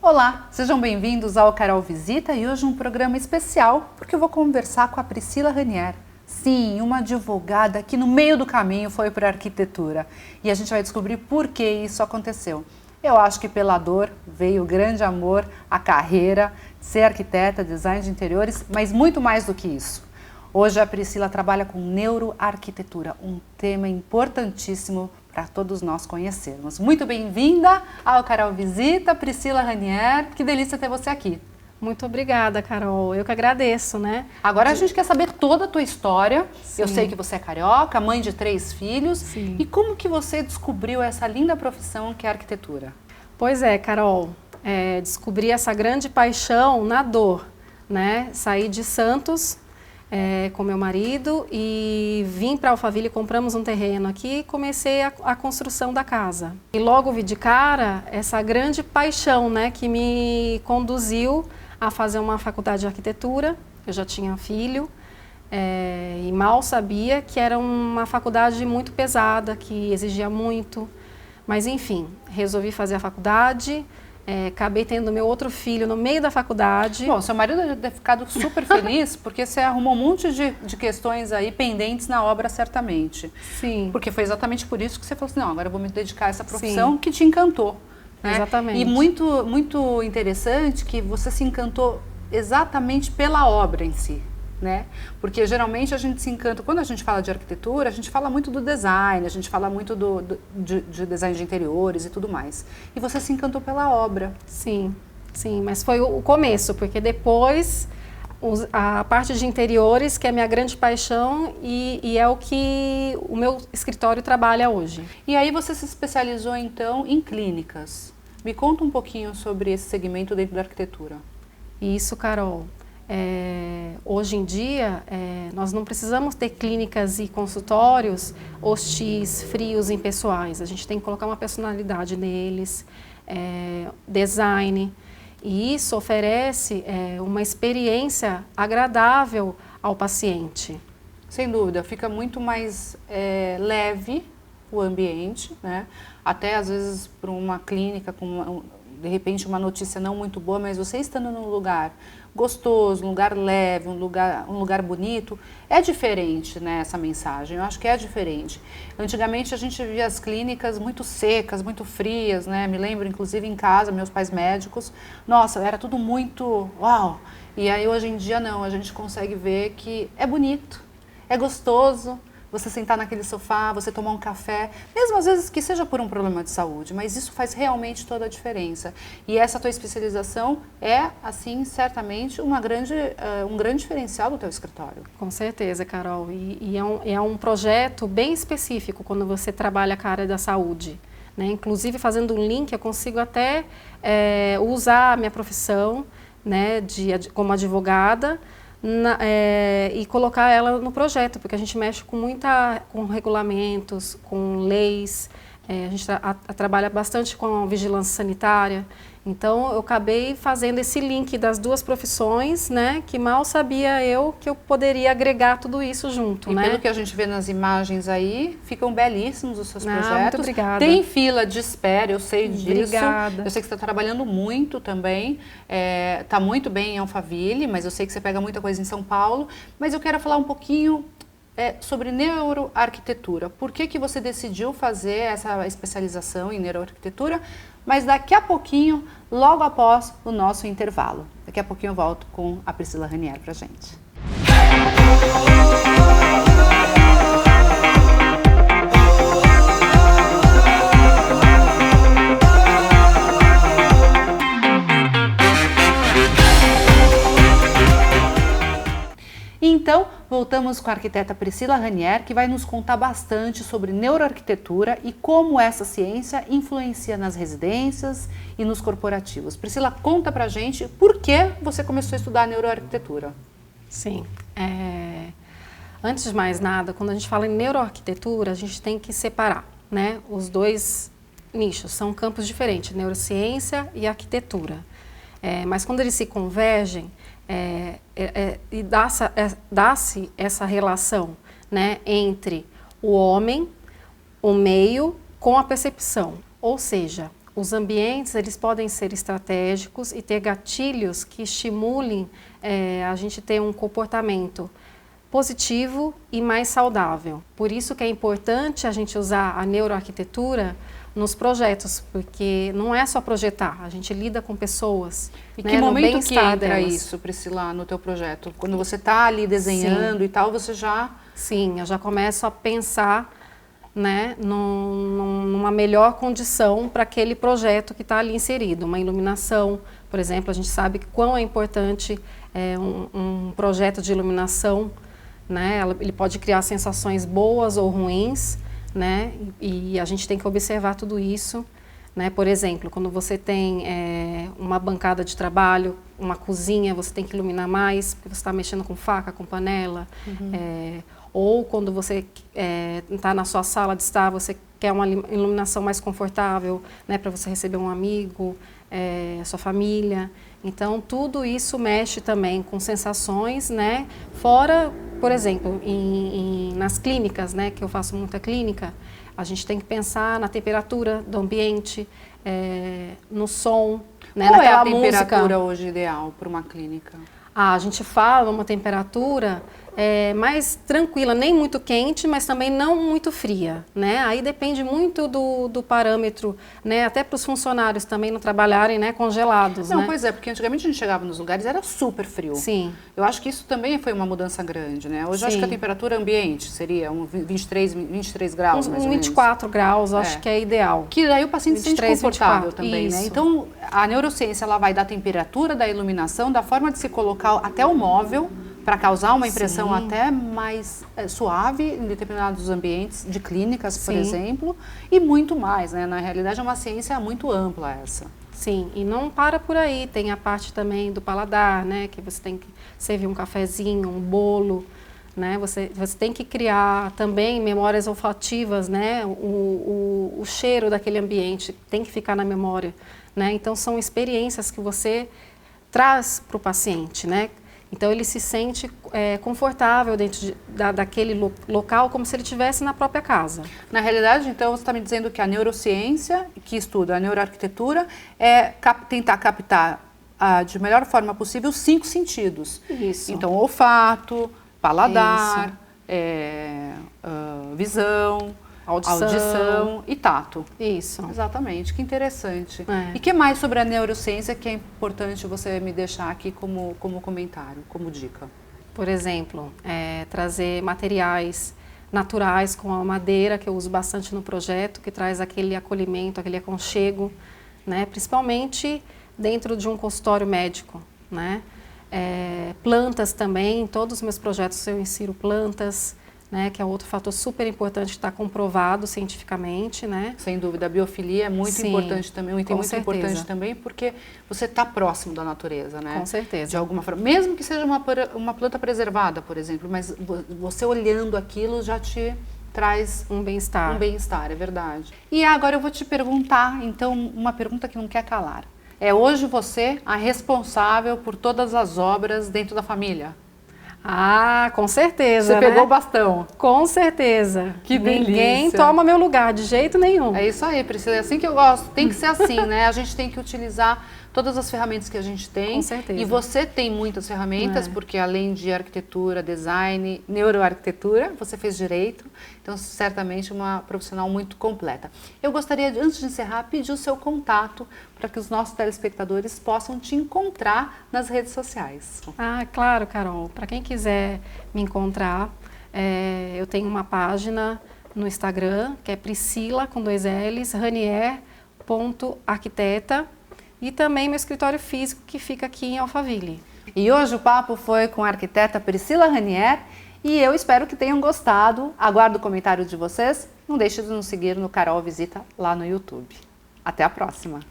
Olá, sejam bem-vindos ao Carol Visita e hoje um programa especial porque eu vou conversar com a Priscila Ranier. Sim, uma advogada que no meio do caminho foi para a arquitetura e a gente vai descobrir por que isso aconteceu. Eu acho que pela dor veio o grande amor, a carreira, ser arquiteta, design de interiores, mas muito mais do que isso. Hoje a Priscila trabalha com neuroarquitetura, um tema importantíssimo para todos nós conhecermos. Muito bem-vinda ao Carol Visita, Priscila Ranier. Que delícia ter você aqui. Muito obrigada, Carol. Eu que agradeço, né? Agora a gente quer saber toda a tua história. Sim. Eu sei que você é carioca, mãe de 3 filhos. Sim. E como que você descobriu essa linda profissão que é a arquitetura? Pois é, Carol. Descobri essa grande paixão na dor, né? Saí de Santos com meu marido e vim para Alphaville, compramos um terreno aqui e comecei a construção da casa. E logo vi de cara essa grande paixão, né, que me conduziu a fazer uma faculdade de arquitetura. Eu já tinha filho e mal sabia que era uma faculdade muito pesada, que exigia muito. Mas enfim, resolvi fazer a faculdade. Acabei tendo meu outro filho no meio da faculdade. Bom, seu marido deve ter ficado super feliz porque você arrumou um monte de questões aí pendentes na obra, certamente. Sim. Porque foi exatamente por isso que você falou assim, não, agora eu vou me dedicar a essa profissão. Sim. Que te encantou. Né? Exatamente. E muito interessante que você se encantou exatamente pela obra em si. Né? Porque geralmente a gente se encanta, quando a gente fala de arquitetura, a gente fala muito do design, a gente fala muito de design de interiores e tudo mais. E você se encantou pela obra. Sim, sim, mas foi o começo, porque depois a parte de interiores, que é a minha grande paixão e é o que o meu escritório trabalha hoje. E aí você se especializou então em clínicas. Me conta um pouquinho sobre esse segmento dentro da arquitetura. Isso, Carol. Hoje em dia, nós não precisamos ter clínicas e consultórios hostis, frios, impessoais. A gente tem que colocar uma personalidade neles, design, e isso oferece uma experiência agradável ao paciente. Sem dúvida, fica muito mais leve o ambiente, né? Até às vezes para uma clínica com de repente uma notícia não muito boa, mas você estando num lugar gostoso, um lugar leve, um lugar bonito, é diferente, né, essa mensagem. Eu acho que é diferente. Antigamente a gente via as clínicas muito secas, muito frias, né? Me lembro inclusive em casa, meus pais médicos, nossa, era tudo muito uau. E aí hoje em dia não, a gente consegue ver que é bonito, é gostoso. Você sentar naquele sofá, você tomar um café, mesmo às vezes que seja por um problema de saúde, mas isso faz realmente toda a diferença. E essa tua especialização é, assim, certamente um grande diferencial do teu escritório. Com certeza, Carol. E é um projeto bem específico quando você trabalha com a área da saúde. Né? Inclusive, fazendo um link, eu consigo até usar a minha profissão, né, como advogada, e colocar ela no projeto, porque a gente mexe com regulamentos, com leis, a gente trabalha bastante com a vigilância sanitária. Então, eu acabei fazendo esse link das duas profissões, né, que mal sabia eu que eu poderia agregar tudo isso junto. E né? pelo que a gente vê nas imagens aí, ficam belíssimos os seus projetos. Muito obrigada. Tem fila de espera, eu sei disso. Obrigada. Eu sei que você está trabalhando muito também, está muito bem em Alphaville, mas eu sei que você pega muita coisa em São Paulo. Mas eu quero falar um pouquinho sobre neuroarquitetura. Por que você decidiu fazer essa especialização em neuroarquitetura? Mas daqui a pouquinho, logo após o nosso intervalo. Daqui a pouquinho eu volto com a Priscila Ranier pra gente. Então, voltamos com a arquiteta Priscila Ranier, que vai nos contar bastante sobre neuroarquitetura e como essa ciência influencia nas residências e nos corporativos. Priscila, conta pra gente por que você começou a estudar neuroarquitetura. Sim. Antes de mais nada, quando a gente fala em neuroarquitetura, a gente tem que separar, né? Os dois nichos, são campos diferentes, neurociência e arquitetura. Mas quando eles se convergem, e dá-se essa relação, né, entre o homem, o meio, com a percepção. Ou seja, os ambientes, eles podem ser estratégicos e ter gatilhos que estimulem a gente ter um comportamento positivo e mais saudável. Por isso que é importante a gente usar a neuroarquitetura nos projetos, porque não é só projetar, a gente lida com pessoas. E que momento que entra isso, Priscila, no teu projeto? Quando você está ali desenhando e tal, você já... Sim, eu já começo a pensar, né, numa melhor condição para aquele projeto que está ali inserido. Uma iluminação, por exemplo, a gente sabe que quão é importante um projeto de iluminação, né? Ele pode criar sensações boas ou ruins, né? E a gente tem que observar tudo isso, né? Por exemplo, quando você tem uma bancada de trabalho, uma cozinha, você tem que iluminar mais, porque você está mexendo com faca, com panela. Ou quando você está na sua sala de estar, você quer uma iluminação mais confortável, né? Para você receber um amigo, sua família. Então, tudo isso mexe também com sensações, né? Fora, por exemplo, nas clínicas, né? Que eu faço muita clínica, a gente tem que pensar na temperatura do ambiente, no som, né? Qual naquela é a temperatura música. hoje ideal para uma clínica? A gente fala uma temperatura mais tranquila, nem muito quente, mas também não muito fria, né? Aí depende muito do parâmetro, né? Até para os funcionários também não trabalharem, né, congelados, Não, né? pois é, porque antigamente a gente chegava nos lugares e era super frio. Sim. Eu acho que isso também foi uma mudança grande, né? Hoje eu acho que a temperatura ambiente seria 23 graus, mais ou menos. 24 graus, acho que é ideal. Que daí o paciente se sente 23, confortável 24, também, né? isso. Então, a neurociência, ela vai da temperatura, da iluminação, da forma de se colocar até o móvel, para causar uma impressão até mais suave em determinados ambientes de clínicas, por exemplo, e muito mais, né? Na realidade, é uma ciência muito ampla essa. Sim, e não para por aí, tem a parte também do paladar, né? Que você tem que servir um cafezinho, um bolo, né? Você tem que criar também memórias olfativas, né? O cheiro daquele ambiente tem que ficar na memória, né? Então, são experiências que você traz para o paciente, né? Então, ele se sente confortável dentro daquele local, como se ele estivesse na própria casa. Na realidade, então, você está me dizendo que a neurociência, que estuda a neuroarquitetura, é tentar captar de melhor forma possível os 5 sentidos. Isso. Então, olfato, paladar, visão, audição e tato. Isso. Exatamente, que interessante. E o que mais sobre a neurociência que é importante você me deixar aqui como comentário, como dica? Por exemplo, trazer materiais naturais com a madeira, que eu uso bastante no projeto, que traz aquele acolhimento, aquele aconchego, né? Principalmente dentro de um consultório médico, né? Plantas também, em todos os meus projetos eu insiro plantas, né, que é outro fator super importante que está comprovado cientificamente, né? Sem dúvida, a biofilia é muito importante também, um item muito importante também, porque você está próximo da natureza, né? Com certeza. De alguma forma, mesmo que seja uma planta preservada, por exemplo, mas você olhando aquilo já te traz um bem-estar. Um bem-estar, é verdade. E agora eu vou te perguntar, então, uma pergunta que não quer calar. É hoje você a responsável por todas as obras dentro da família? Ah, com certeza, Você pegou o bastão. Com certeza. Que delícia. Ninguém toma meu lugar, de jeito nenhum. É isso aí, Priscila. É assim que eu gosto. Tem que ser assim, né? A gente tem que utilizar todas as ferramentas que a gente tem. Com certeza. E você tem muitas ferramentas, porque além de arquitetura, design, neuroarquitetura, você fez direito. Então, certamente, uma profissional muito completa. Eu gostaria, antes de encerrar, pedir o seu contato para que os nossos telespectadores possam te encontrar nas redes sociais. Ah, claro, Carol. Para quem quiser me encontrar, eu tenho uma página no Instagram, que é Priscila, com 2 L's, Ranier.arquiteta, e também meu escritório físico, que fica aqui em Alphaville. E hoje o papo foi com a arquiteta Priscila Ranier, e eu espero que tenham gostado. Aguardo o comentário de vocês. Não deixe de nos seguir no Carol Visita lá no YouTube. Até a próxima!